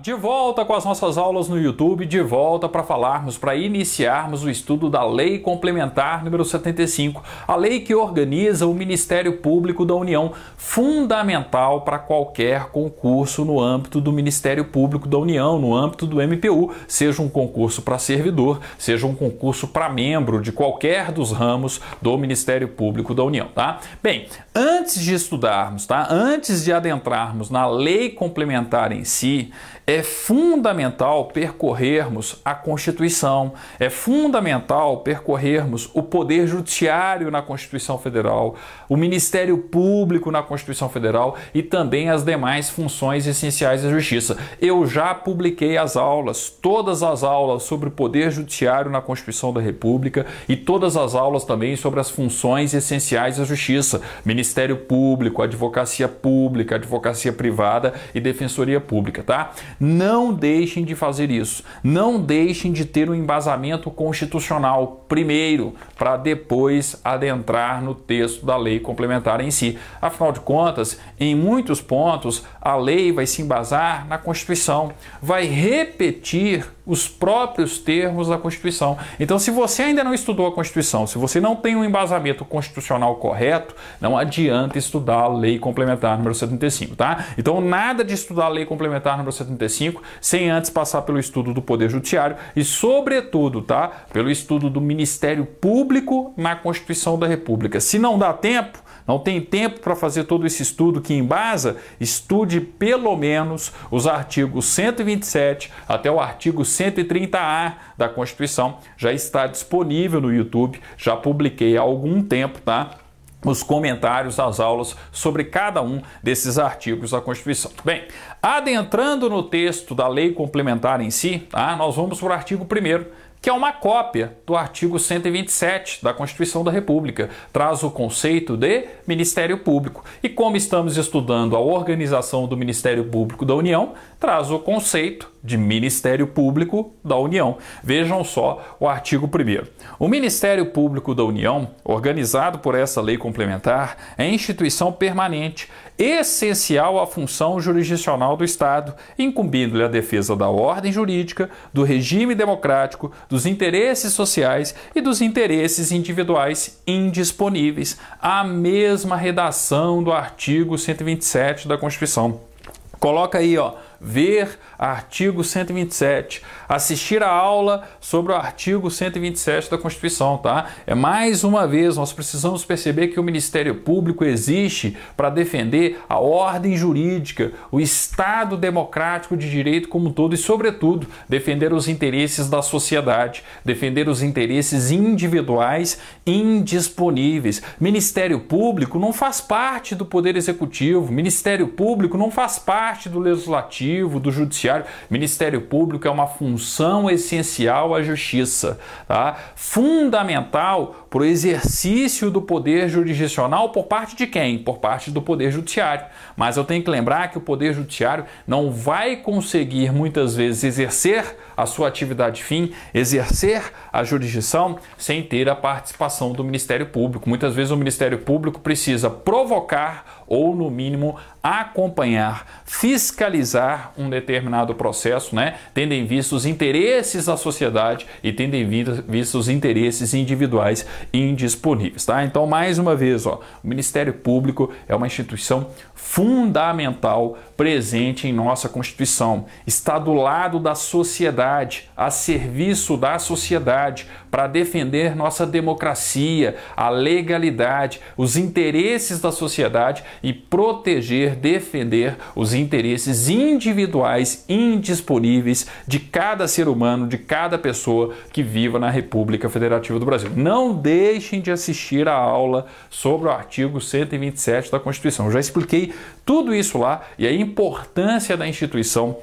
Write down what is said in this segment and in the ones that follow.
De volta com as nossas aulas no YouTube, de volta para iniciarmos o estudo da Lei Complementar número 75, a lei que organiza o Ministério Público da União, fundamental para qualquer concurso no âmbito do Ministério Público da União, no âmbito do MPU, seja um concurso para servidor, seja um concurso para membro de qualquer dos ramos do Ministério Público da União, tá? Bem, antes de estudarmos, tá? Antes de adentrarmos na Lei Complementar em si, é fundamental percorrermos a Constituição, é fundamental percorrermos o Poder Judiciário na Constituição Federal, o Ministério Público na Constituição Federal e também as demais funções essenciais da Justiça. Eu já publiquei as aulas, todas as aulas sobre o Poder Judiciário na Constituição da República e todas as aulas também sobre as funções essenciais da Justiça, Ministério Público, Advocacia Pública, Advocacia Privada e Defensoria Pública, tá? Não deixem de fazer isso. Não deixem de ter um embasamento constitucional primeiro, para depois adentrar no texto da lei complementar em si. Afinal de contas, em muitos pontos, a lei vai se embasar na Constituição, vai repetir os próprios termos da Constituição. Então, se você ainda não estudou a Constituição, se você não tem um embasamento constitucional correto, não adianta estudar a Lei Complementar número 75, tá? Então, nada de estudar a Lei Complementar número 75 sem antes passar pelo estudo do Poder Judiciário e, sobretudo, tá? Pelo estudo do Ministério Público na Constituição da República. Se não dá tempo, não tem tempo para fazer todo esse estudo que embasa, estude pelo menos os artigos 127 até o artigo 130A da Constituição. Já está disponível no YouTube, já publiquei há algum tempo, tá? Os comentários das aulas sobre cada um desses artigos da Constituição. Bem, adentrando no texto da lei complementar em si, tá? Nós vamos para o artigo 1º, que é uma cópia do artigo 127 da Constituição da República. Traz o conceito de Ministério Público. E como estamos estudando a organização do Ministério Público da União, traz o conceito de Ministério Público da União. Vejam só o artigo 1º. O Ministério Público da União, organizado por essa lei complementar, é instituição permanente, essencial à função jurisdicional do Estado, incumbindo-lhe a defesa da ordem jurídica, do regime democrático, dos interesses sociais e dos interesses individuais indisponíveis. A mesma redação do artigo 127 da Constituição. Coloca aí, ó, ver artigo 127, assistir a aula sobre o artigo 127 da Constituição, tá? Mais uma vez, nós precisamos perceber que o Ministério Público existe para defender a ordem jurídica, o Estado democrático de direito como um todo e, sobretudo, defender os interesses da sociedade, defender os interesses individuais indisponíveis. Ministério Público não faz parte do Poder Executivo, Ministério Público não faz parte do Legislativo, do Judiciário. Ministério Público é uma função essencial à Justiça, tá? Fundamental para o exercício do poder jurisdicional por parte de quem? Por parte do Poder Judiciário. Mas eu tenho que lembrar que o Poder Judiciário não vai conseguir muitas vezes exercer a sua atividade fim, exercer a jurisdição sem ter a participação do Ministério Público. Muitas vezes o Ministério Público precisa provocar ou, no mínimo, acompanhar, fiscalizar um determinado processo, né? Tendo em vista os interesses da sociedade e tendo em vista os interesses individuais indisponíveis, tá? Então, mais uma vez, ó, o Ministério Público é uma instituição fundamental presente em nossa Constituição. Está do lado da sociedade, a serviço da sociedade, para defender nossa democracia, a legalidade, os interesses da sociedade e proteger, defender os interesses individuais indisponíveis de cada ser humano, de cada pessoa que viva na República Federativa do Brasil. Não deixem de assistir a aula sobre o artigo 127 da Constituição. Eu já expliquei tudo isso lá e a importância da instituição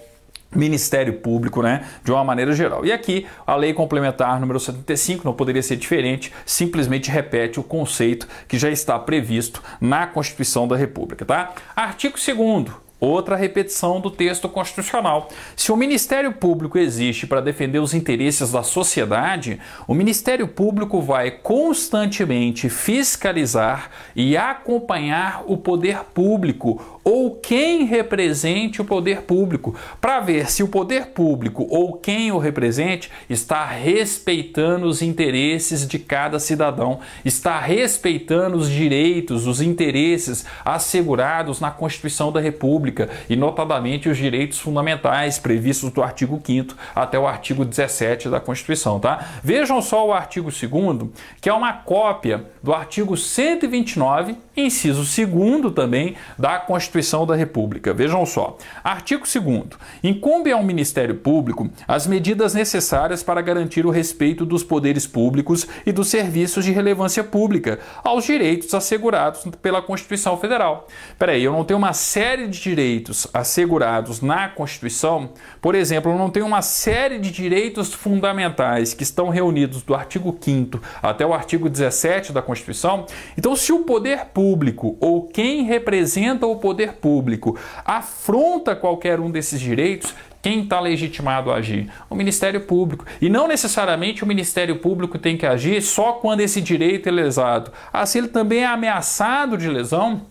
Ministério Público, né, de uma maneira geral. E aqui a Lei Complementar número 75 não poderia ser diferente, simplesmente repete o conceito que já está previsto na Constituição da República, tá? Artigo 2º. Outra repetição do texto constitucional. Se o Ministério Público existe para defender os interesses da sociedade, o Ministério Público vai constantemente fiscalizar e acompanhar o poder público ou quem represente o poder público, para ver se o poder público ou quem o represente está respeitando os interesses de cada cidadão, está respeitando os direitos, os interesses assegurados na Constituição da República e, notadamente, os direitos fundamentais previstos do artigo 5º até o artigo 17 da Constituição, tá? Vejam só o artigo 2º, que é uma cópia do artigo 129, inciso 2º também, da Constituição da República. Vejam só. Artigo 2º. Incumbe ao Ministério Público as medidas necessárias para garantir o respeito dos poderes públicos e dos serviços de relevância pública aos direitos assegurados pela Constituição Federal. Peraí, eu não tenho uma série de direitos assegurados na Constituição? Por exemplo, eu não tenho uma série de direitos fundamentais que estão reunidos do artigo 5º até o artigo 17 da Constituição? Então, se o poder público ou quem representa o poder público afronta qualquer um desses direitos, quem está legitimado a agir? O Ministério Público. E não necessariamente o Ministério Público tem que agir só quando esse direito é lesado. Se ele também é ameaçado de lesão,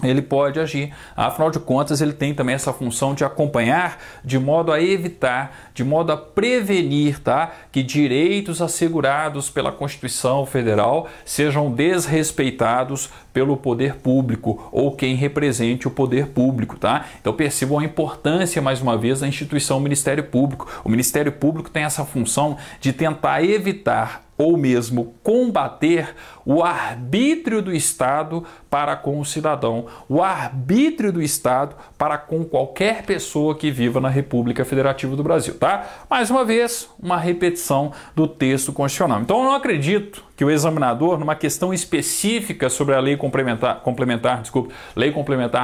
ele pode agir. Afinal de contas, ele tem também essa função de acompanhar, de modo a evitar, de modo a prevenir, tá, que direitos assegurados pela Constituição Federal sejam desrespeitados pelo poder público ou quem represente o poder público, tá? Então percebam a importância, mais uma vez, da instituição Ministério Público. O Ministério Público tem essa função de tentar evitar ou mesmo combater o arbítrio do Estado para com o cidadão, o arbítrio do Estado para com qualquer pessoa que viva na República Federativa do Brasil, tá? Mais uma vez, uma repetição do texto constitucional. Então, eu não acredito que o examinador, numa questão específica sobre a Lei Complementar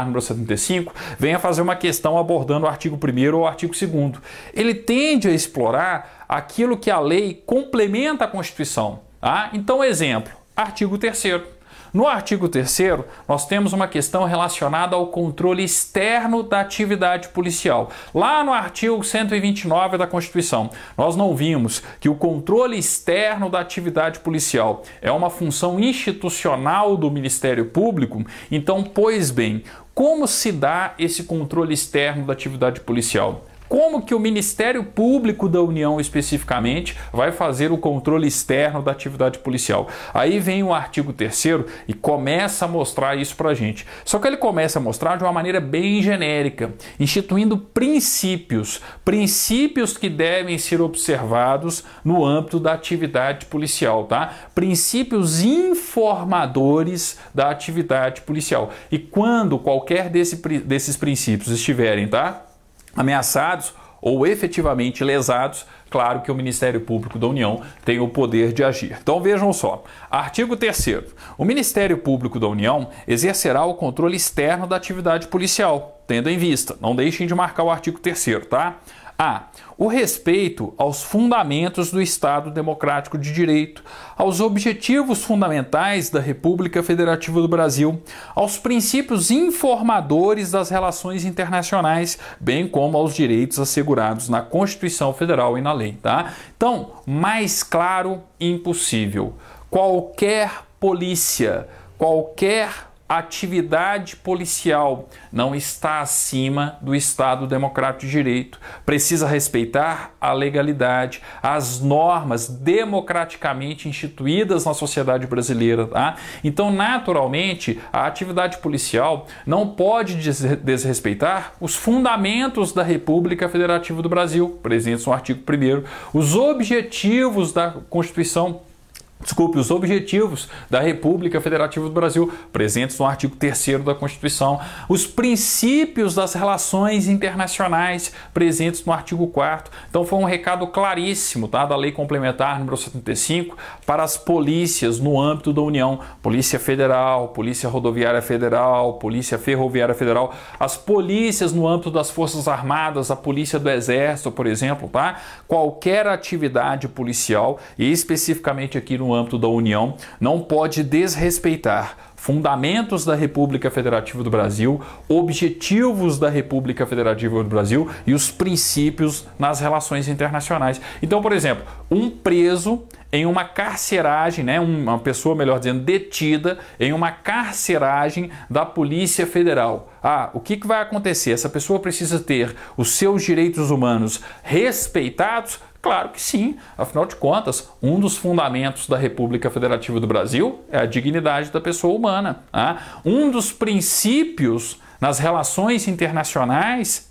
número 75, venha fazer uma questão abordando o artigo 1º ou o artigo 2º. Ele tende a explorar aquilo que a lei complementa a Constituição. Tá? Então, exemplo, artigo 3º. No artigo 3º, nós temos uma questão relacionada ao controle externo da atividade policial. Lá no artigo 129 da Constituição, nós não vimos que o controle externo da atividade policial é uma função institucional do Ministério Público? Então, pois bem, como se dá esse controle externo da atividade policial? Como que o Ministério Público da União, especificamente, vai fazer o controle externo da atividade policial? Aí vem o artigo 3º e começa a mostrar isso pra gente. Só que ele começa a mostrar de uma maneira bem genérica, instituindo princípios que devem ser observados no âmbito da atividade policial, tá? Princípios informadores da atividade policial. E quando qualquer desses princípios estiverem, tá, ameaçados ou efetivamente lesados, claro que o Ministério Público da União tem o poder de agir. Então vejam só, artigo 3º. O Ministério Público da União exercerá o controle externo da atividade policial, tendo em vista, não deixem de marcar o artigo 3º, tá? O respeito aos fundamentos do Estado Democrático de Direito, aos objetivos fundamentais da República Federativa do Brasil, aos princípios informadores das relações internacionais, bem como aos direitos assegurados na Constituição Federal e na lei, tá? Então, mais claro impossível. Qualquer polícia, qualquer atividade policial não está acima do Estado Democrático de Direito. Precisa respeitar a legalidade, as normas democraticamente instituídas na sociedade brasileira. Tá? Então, naturalmente, a atividade policial não pode desrespeitar os fundamentos da República Federativa do Brasil, presentes no artigo 1º, os objetivos da Constituição, os objetivos da República Federativa do Brasil, presentes no artigo 3º da Constituição, os princípios das relações internacionais, presentes no artigo 4º. Então foi um recado claríssimo, tá, da Lei Complementar número 75 para as polícias no âmbito da União, Polícia Federal, Polícia Rodoviária Federal, Polícia Ferroviária Federal, as polícias no âmbito das Forças Armadas, a Polícia do Exército, por exemplo, tá? Qualquer atividade policial, e especificamente aqui no âmbito da União, não pode desrespeitar fundamentos da República Federativa do Brasil, objetivos da República Federativa do Brasil e os princípios nas relações internacionais. Então, por exemplo, um preso em uma carceragem, né, uma pessoa, melhor dizendo, detida em uma carceragem da Polícia Federal. O que vai acontecer? Essa pessoa precisa ter os seus direitos humanos respeitados? Claro que sim, afinal de contas, um dos fundamentos da República Federativa do Brasil é a dignidade da pessoa humana. Um dos princípios nas relações internacionais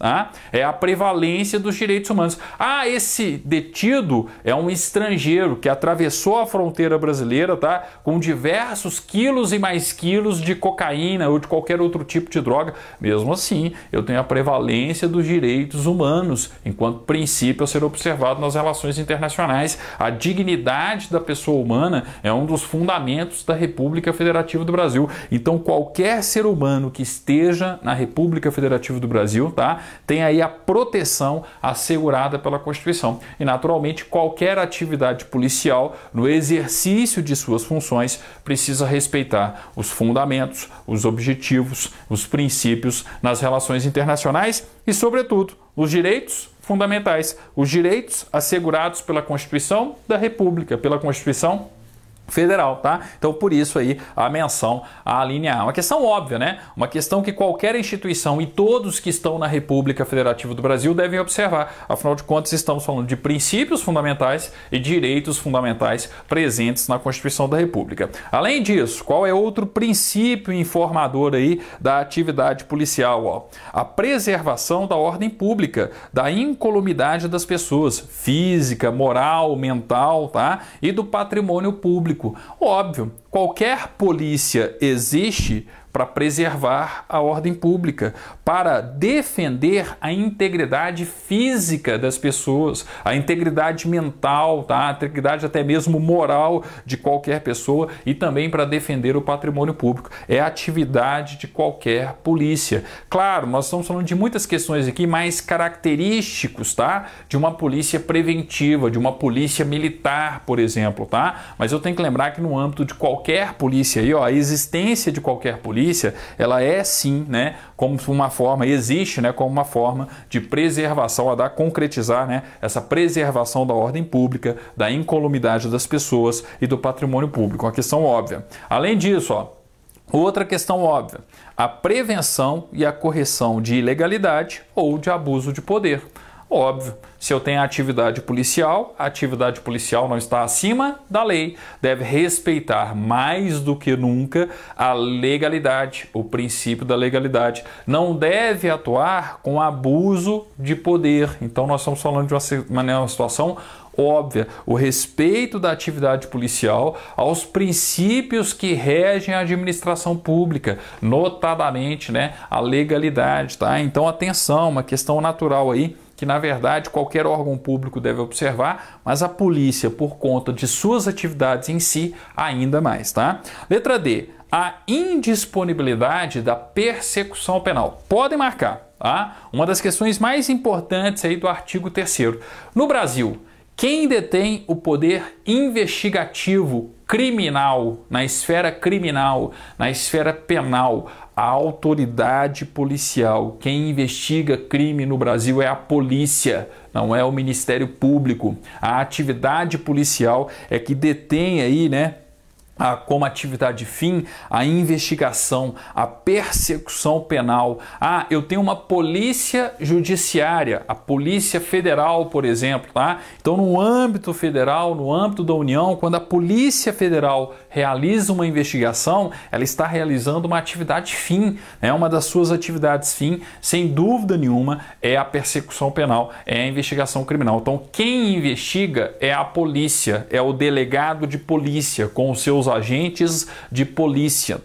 é a prevalência dos direitos humanos. Esse detido é um estrangeiro que atravessou a fronteira brasileira com diversos quilos e mais quilos de cocaína ou de qualquer outro tipo de droga. Mesmo assim, eu tenho a prevalência dos direitos humanos enquanto princípio a ser observado nas relações internacionais. A dignidade da pessoa humana é um dos fundamentos da República Federativa do Brasil. Então, qualquer ser humano que esteja na República Federativa do Brasil, tem aí a proteção assegurada pela Constituição. E, naturalmente, qualquer atividade policial, no exercício de suas funções, precisa respeitar os fundamentos, os objetivos, os princípios nas relações internacionais e, sobretudo, os direitos fundamentais, os direitos assegurados pela Constituição da República, pela Constituição Federal, Então, por isso aí a menção à linha A. Uma questão óbvia, né? Uma questão que qualquer instituição e todos que estão na República Federativa do Brasil devem observar. Afinal de contas, estamos falando de princípios fundamentais e direitos fundamentais presentes na Constituição da República. Além disso, qual é outro princípio informador aí da atividade policial? A preservação da ordem pública, da incolumidade das pessoas, física, moral, mental, e do patrimônio público. Óbvio, qualquer polícia existe para preservar a ordem pública, para defender a integridade física das pessoas, a integridade mental, a integridade até mesmo moral de qualquer pessoa e também para defender o patrimônio público. É a atividade de qualquer polícia. Claro, nós estamos falando de muitas questões aqui mais característicos, de uma polícia preventiva, de uma polícia militar, por exemplo, Mas eu tenho que lembrar que no âmbito de qualquer polícia aí, a existência de qualquer polícia, ela é sim, como uma forma, existe, como uma forma de preservação, a concretizar, essa preservação da ordem pública, da incolumidade das pessoas e do patrimônio público. Uma questão óbvia. Além disso, outra questão óbvia, a prevenção e a correção de ilegalidade ou de abuso de poder. Óbvio, se eu tenho atividade policial, a atividade policial não está acima da lei, deve respeitar mais do que nunca a legalidade, o princípio da legalidade. Não deve atuar com abuso de poder. Então nós estamos falando de uma situação óbvia, o respeito da atividade policial aos princípios que regem a administração pública, notadamente, a legalidade, Então atenção, uma questão natural aí, que na verdade qualquer órgão público deve observar, mas a polícia, por conta de suas atividades em si, ainda mais, Letra D, a indisponibilidade da persecução penal. Podem marcar, Uma das questões mais importantes aí do artigo 3º. No Brasil, quem detém o poder investigativo criminal, na esfera criminal, na esfera penal, a autoridade policial. Quem investiga crime no Brasil é a polícia, não é o Ministério Público. A atividade policial é que detém aí, como atividade fim, a investigação, a persecução penal. Eu tenho uma polícia judiciária, a Polícia Federal, por exemplo, Então, no âmbito federal, no âmbito da União, quando a Polícia Federal realiza uma investigação, ela está realizando uma atividade fim, Uma das suas atividades fim, sem dúvida nenhuma, é a persecução penal, é a investigação criminal. Então, quem investiga é a polícia, é o delegado de polícia, com os seus agentes de polícia,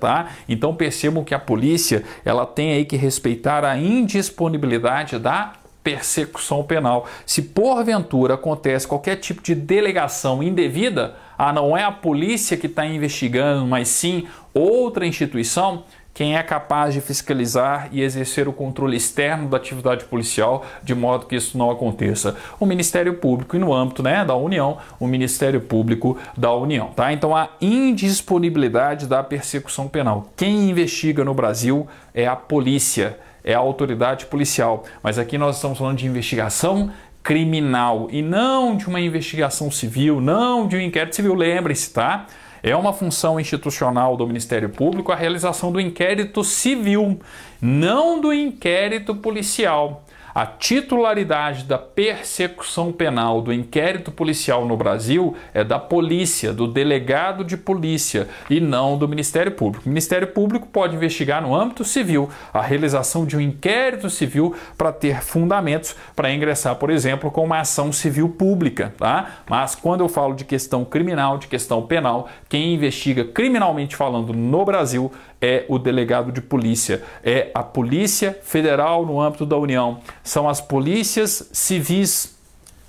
Então percebam que a polícia, ela tem aí que respeitar a indisponibilidade da persecução penal. Se porventura acontece qualquer tipo de delegação indevida, não é a polícia que está investigando, mas sim outra instituição, quem é capaz de fiscalizar e exercer o controle externo da atividade policial de modo que isso não aconteça? O Ministério Público, e no âmbito da União, o Ministério Público da União. Então, a indisponibilidade da persecução penal. Quem investiga no Brasil é a polícia, é a autoridade policial. Mas aqui nós estamos falando de investigação criminal e não de uma investigação civil, não de um inquérito civil. Lembre-se, tá? É uma função institucional do Ministério Público a realização do inquérito civil, não do inquérito policial. A titularidade da persecução penal do inquérito policial no Brasil é da polícia, do delegado de polícia e não do Ministério Público. O Ministério Público pode investigar no âmbito civil a realização de um inquérito civil para ter fundamentos para ingressar, por exemplo, com uma ação civil pública, tá? Mas quando eu falo de questão criminal, de questão penal, quem investiga criminalmente falando no Brasil é o delegado de polícia, é a Polícia Federal no âmbito da União, são as polícias civis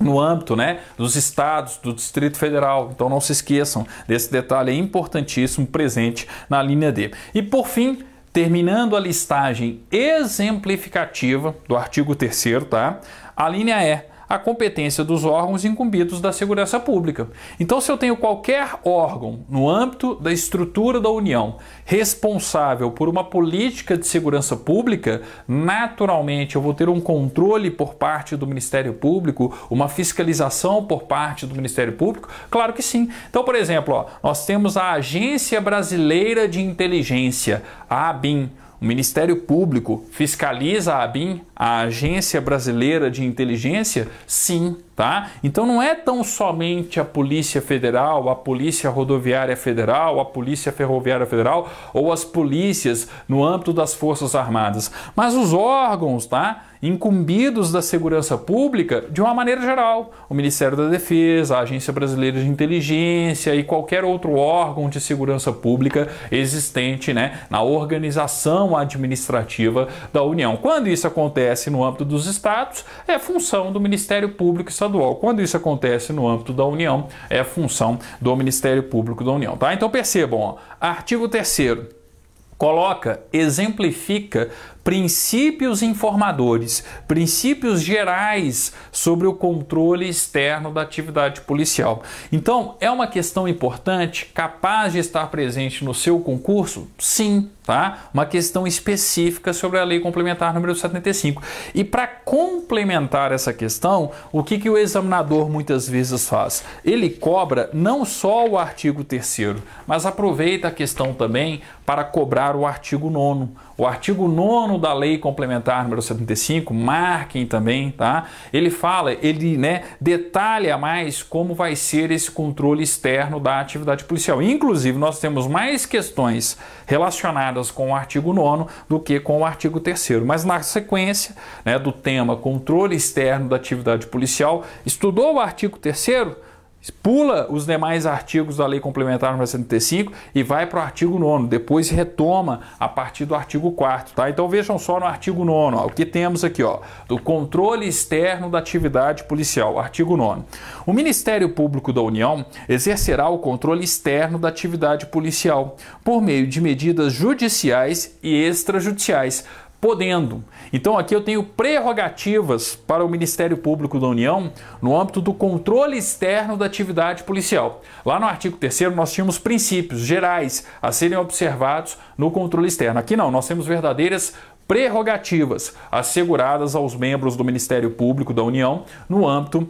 no âmbito, né, dos estados, do Distrito Federal. Então não se esqueçam desse detalhe, é importantíssimo, presente na linha D. E por fim, terminando a listagem exemplificativa do artigo 3º, tá? A linha E, a competência dos órgãos incumbidos da segurança pública. Então, se eu tenho qualquer órgão no âmbito da estrutura da União responsável por uma política de segurança pública, naturalmente eu vou ter um controle por parte do Ministério Público, uma fiscalização por parte do Ministério Público? Claro que sim. Então, por exemplo, ó, nós temos a Agência Brasileira de Inteligência, a ABIN. O Ministério Público fiscaliza a ABIN, a Agência Brasileira de Inteligência? Sim, tá? Então não é tão somente a Polícia Federal, a Polícia Rodoviária Federal, a Polícia Ferroviária Federal ou as polícias no âmbito das Forças Armadas, mas os órgãos, tá? Incumbidos da segurança pública de uma maneira geral. O Ministério da Defesa, a Agência Brasileira de Inteligência e qualquer outro órgão de segurança pública existente, né, na organização administrativa da União. Quando isso acontece no âmbito dos estados, é função do Ministério Público Estadual. Quando isso acontece no âmbito da União, é função do Ministério Público da União, tá? Então percebam, ó, artigo 3º coloca, exemplifica princípios informadores, princípios gerais sobre o controle externo da atividade policial. Então, é uma questão importante, capaz de estar presente no seu concurso? Sim, tá? Uma questão específica sobre a Lei Complementar número 75. E para complementar essa questão, o que o examinador muitas vezes faz? Ele cobra não só o artigo 3º, mas aproveita a questão também para cobrar o artigo 9º. O artigo 9º da Lei Complementar número 75, marquem também, tá? Ele fala, ele, né, detalha mais como vai ser esse controle externo da atividade policial. Inclusive, nós temos mais questões relacionadas com o artigo 9º do que com o artigo 3º. Mas na sequência, né, do tema controle externo da atividade policial, estudou o artigo 3º? Pula os demais artigos da Lei Complementar número 75 e vai para o artigo 9º, depois retoma a partir do artigo 4º, tá? Então vejam só no artigo 9º, ó, o que temos aqui, ó, do controle externo da atividade policial, artigo 9º. O Ministério Público da União exercerá o controle externo da atividade policial por meio de medidas judiciais e extrajudiciais, podendo. Então aqui eu tenho prerrogativas para o Ministério Público da União no âmbito do controle externo da atividade policial. Lá no artigo 3º nós tínhamos princípios gerais a serem observados no controle externo. Aqui não, nós temos verdadeiras prerrogativas asseguradas aos membros do Ministério Público da União no âmbito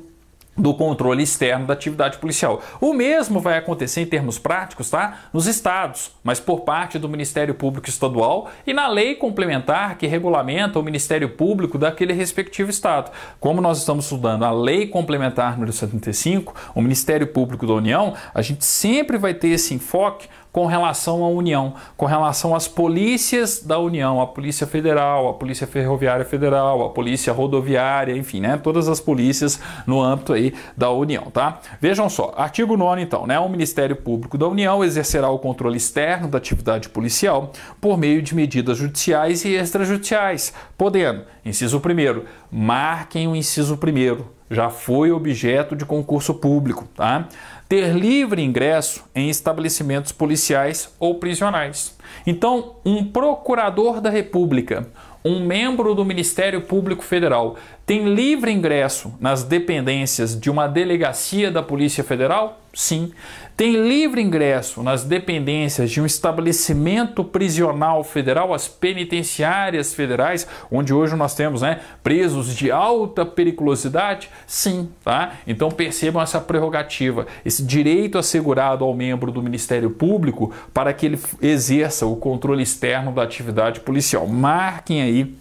do controle externo da atividade policial. O mesmo vai acontecer em termos práticos, tá? Nos estados, mas por parte do Ministério Público Estadual e na lei complementar que regulamenta o Ministério Público daquele respectivo estado. Como nós estamos estudando a Lei Complementar número 75, o Ministério Público da União, a gente sempre vai ter esse enfoque com relação à União, com relação às polícias da União, a Polícia Federal, a Polícia Ferroviária Federal, a Polícia Rodoviária, enfim, né? Todas as polícias no âmbito aí da União, tá? Vejam só, artigo 9º então, né? O Ministério Público da União exercerá o controle externo da atividade policial por meio de medidas judiciais e extrajudiciais, podendo, inciso 1º, marquem o inciso 1º, já foi objeto de concurso público, tá? Ter livre ingresso em estabelecimentos policiais ou prisionais. Então, um procurador da República, um membro do Ministério Público Federal tem livre ingresso nas dependências de uma delegacia da Polícia Federal? Sim. Tem livre ingresso nas dependências de um estabelecimento prisional federal, as penitenciárias federais, onde hoje nós temos, presos de alta periculosidade? Sim, tá? Então percebam essa prerrogativa, esse direito assegurado ao membro do Ministério Público para que ele exerça o controle externo da atividade policial. Marquem aí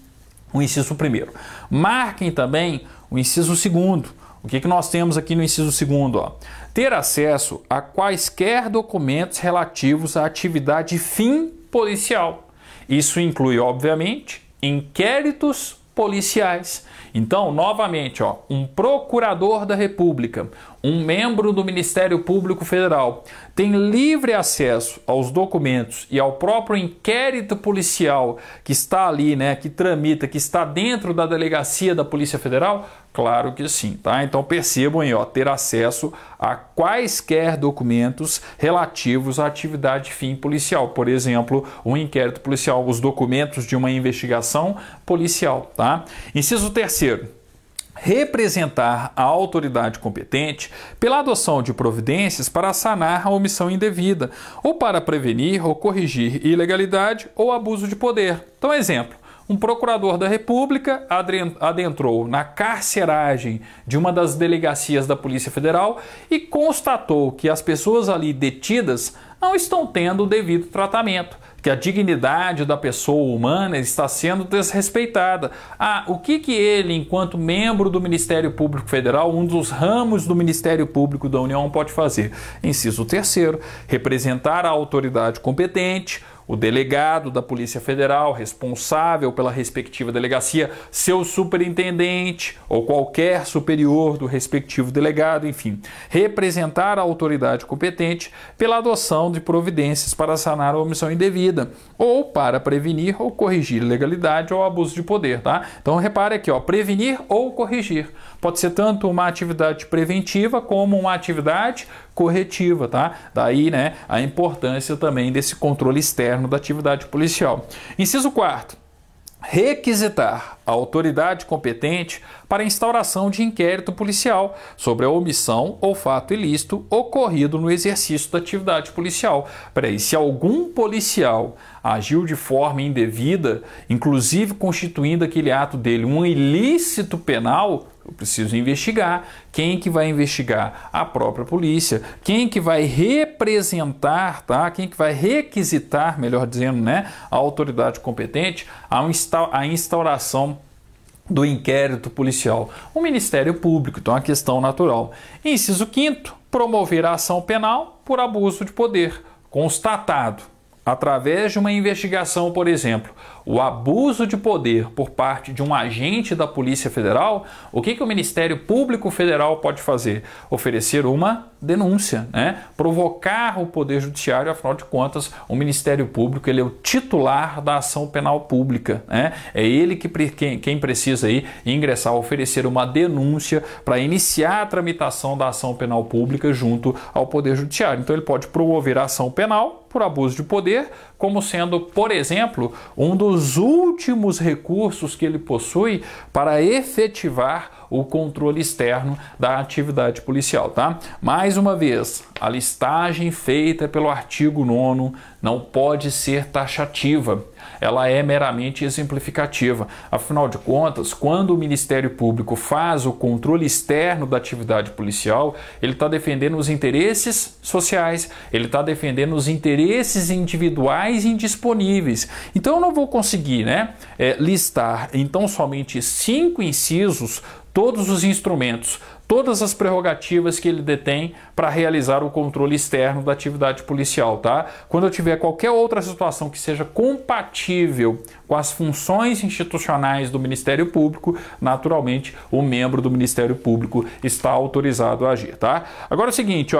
o inciso 1º. Marquem também o inciso 2º. O que nós temos aqui no inciso 2º? Ter acesso a quaisquer documentos relativos à atividade fim policial. Isso inclui, obviamente, inquéritos policiais. Então, novamente, um procurador da República, um membro do Ministério Público Federal, tem livre acesso aos documentos e ao próprio inquérito policial que está ali, que tramita, que está dentro da delegacia da Polícia Federal? Claro que sim, tá? Então percebam aí, ter acesso a quaisquer documentos relativos à atividade fim policial. Por exemplo, um inquérito policial, os documentos de uma investigação policial, tá? Inciso 3º. Representar a autoridade competente pela adoção de providências para sanar a omissão indevida ou para prevenir ou corrigir ilegalidade ou abuso de poder. Então, exemplo. Um procurador da República adentrou na carceragem de uma das delegacias da Polícia Federal e constatou que as pessoas ali detidas não estão tendo o devido tratamento, que a dignidade da pessoa humana está sendo desrespeitada. O que ele, enquanto membro do Ministério Público Federal, um dos ramos do Ministério Público da União, pode fazer? Inciso 3º, representar a autoridade competente, o delegado da Polícia Federal, responsável pela respectiva delegacia, seu superintendente ou qualquer superior do respectivo delegado, enfim, representar a autoridade competente pela adoção de providências para sanar a omissão indevida ou para prevenir ou corrigir ilegalidade ou abuso de poder, tá? Então repare aqui, prevenir ou corrigir. Pode ser tanto uma atividade preventiva como uma atividade corretiva, tá? Daí, a importância também desse controle externo da atividade policial. Inciso 4º. Requisitar a autoridade competente para a instauração de inquérito policial sobre a omissão ou fato ilícito ocorrido no exercício da atividade policial. Se algum policial agiu de forma indevida, inclusive constituindo aquele ato dele um ilícito penal, eu preciso investigar. Quem que vai investigar? A própria polícia. Quem que vai representar, tá? Quem que vai requisitar, melhor dizendo, a autoridade competente, a instauração do inquérito policial? O Ministério Público. Então, é uma questão natural. Inciso 5º, promover a ação penal por abuso de poder constatado através de uma investigação, por exemplo, o abuso de poder por parte de um agente da Polícia Federal. O que o Ministério Público Federal pode fazer? Oferecer uma denúncia, provocar o Poder Judiciário. Afinal de contas, o Ministério Público ele é o titular da ação penal pública, É ele quem precisa aí ingressar, oferecer uma denúncia para iniciar a tramitação da ação penal pública junto ao Poder Judiciário. Então ele pode promover a ação penal por abuso de poder, como sendo, por exemplo, um dos últimos recursos que ele possui para efetivar o controle externo da atividade policial, tá? Mais uma vez, a listagem feita pelo artigo 9º não pode ser taxativa. Ela é meramente exemplificativa. Afinal de contas, quando o Ministério Público faz o controle externo da atividade policial, ele está defendendo os interesses sociais, ele está defendendo os interesses individuais indisponíveis. Então eu não vou conseguir listar em tão somente 5 incisos todos os instrumentos, todas as prerrogativas que ele detém para realizar o controle externo da atividade policial, tá? Quando eu tiver qualquer outra situação que seja compatível com as funções institucionais do Ministério Público, naturalmente o membro do Ministério Público está autorizado a agir, tá? Agora é o seguinte,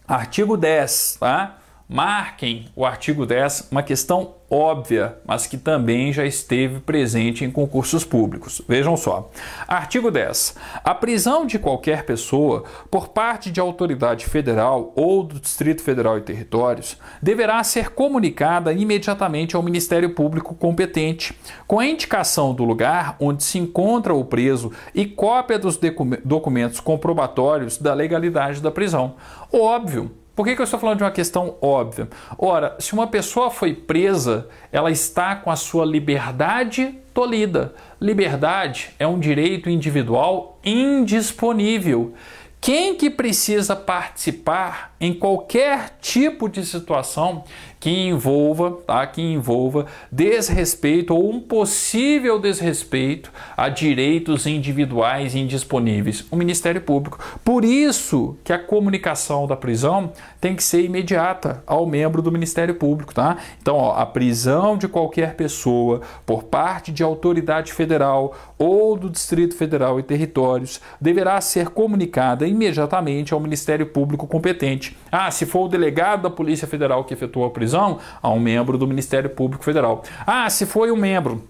artigo 10, tá? marquem o artigo 10, uma questão óbvia, mas que também já esteve presente em concursos públicos. Vejam só. Artigo 10. A prisão de qualquer pessoa por parte de autoridade federal ou do Distrito Federal e Territórios deverá ser comunicada imediatamente ao Ministério Público competente, com a indicação do lugar onde se encontra o preso e cópia dos documentos comprobatórios da legalidade da prisão. Óbvio. Por que eu estou falando de uma questão óbvia? Ora, se uma pessoa foi presa, ela está com a sua liberdade tolhida. Liberdade é um direito individual indisponível. Quem que precisa participar em qualquer tipo de situação que envolva desrespeito ou um possível desrespeito a direitos individuais indisponíveis? O Ministério Público. Por isso que a comunicação da prisão tem que ser imediata ao membro do Ministério Público, tá? Então, ó, a prisão de qualquer pessoa por parte de autoridade federal ou do Distrito Federal e Territórios deverá ser comunicada imediatamente ao Ministério Público competente. Ah, se for o delegado da Polícia Federal que efetuou a prisão, a um membro do Ministério Público Federal. Ah, se foi um membro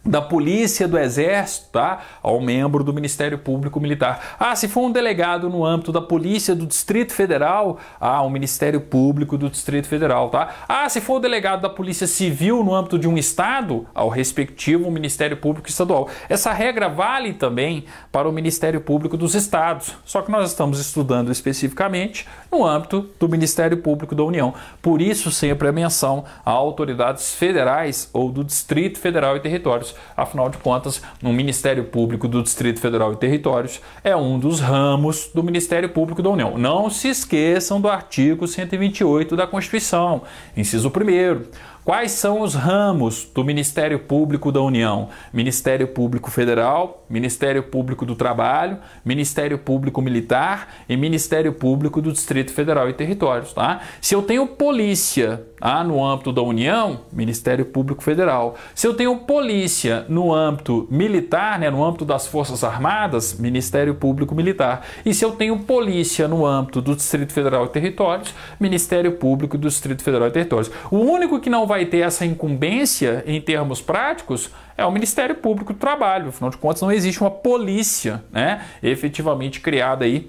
da Polícia do Exército, tá? Ao membro do Ministério Público Militar. Ah, se for um delegado no âmbito da Polícia do Distrito Federal, ao Ministério Público do Distrito Federal, tá? Ah, se for o delegado da Polícia Civil no âmbito de um estado, ao respectivo Ministério Público Estadual. Essa regra vale também para o Ministério Público dos Estados, só que nós estamos estudando especificamente no âmbito do Ministério Público da União. Por isso, sempre a menção a autoridades federais ou do Distrito Federal e Territórios. Afinal de contas, no Ministério Público do Distrito Federal e Territórios é um dos ramos do Ministério Público da União. Não se esqueçam do artigo 128 da Constituição, inciso 1º. Quais são os ramos do Ministério Público da União? Ministério Público Federal, Ministério Público do Trabalho, Ministério Público Militar e Ministério Público do Distrito Federal e Territórios, tá? Se eu tenho polícia no âmbito da União, Ministério Público Federal. Se eu tenho polícia no âmbito militar, no âmbito das Forças Armadas, Ministério Público Militar. E se eu tenho polícia no âmbito do Distrito Federal e Territórios, Ministério Público do Distrito Federal e Territórios. O único que não vai ter essa incumbência em termos práticos é o Ministério Público do Trabalho. Afinal de contas, não existe uma polícia, efetivamente criada aí,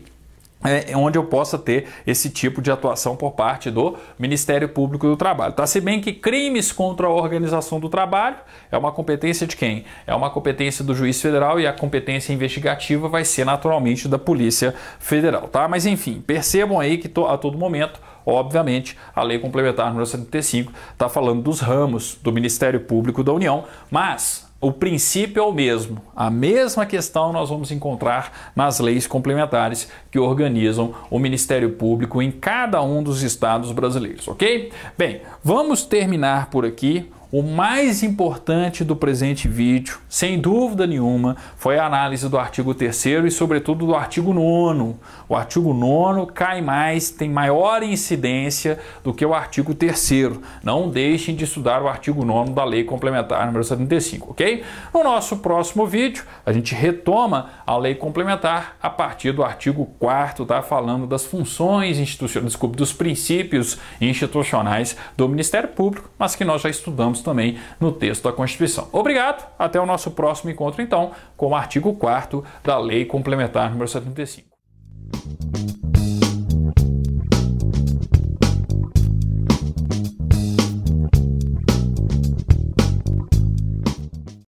onde eu possa ter esse tipo de atuação por parte do Ministério Público do Trabalho. Tá? Se bem que crimes contra a organização do trabalho é uma competência de quem? É uma competência do juiz federal e a competência investigativa vai ser naturalmente da Polícia Federal. Tá? Mas enfim, percebam aí que a todo momento, obviamente, a Lei Complementar número 75 está falando dos ramos do Ministério Público da União, mas o princípio é o mesmo. A mesma questão nós vamos encontrar nas leis complementares que organizam o Ministério Público em cada um dos estados brasileiros, ok? Bem, vamos terminar por aqui. O mais importante do presente vídeo, sem dúvida nenhuma, foi a análise do artigo 3º e, sobretudo, do artigo 9º. O artigo 9º cai mais, tem maior incidência do que o artigo 3º. Não deixem de estudar o artigo 9º da Lei Complementar número 75, ok? No nosso próximo vídeo, a gente retoma a Lei Complementar a partir do artigo 4º, tá? Falando das funções institucionais, dos princípios institucionais do Ministério Público, mas que nós já estudamos também no texto da Constituição. Obrigado, até o nosso próximo encontro então com o artigo 4º da Lei Complementar número 75.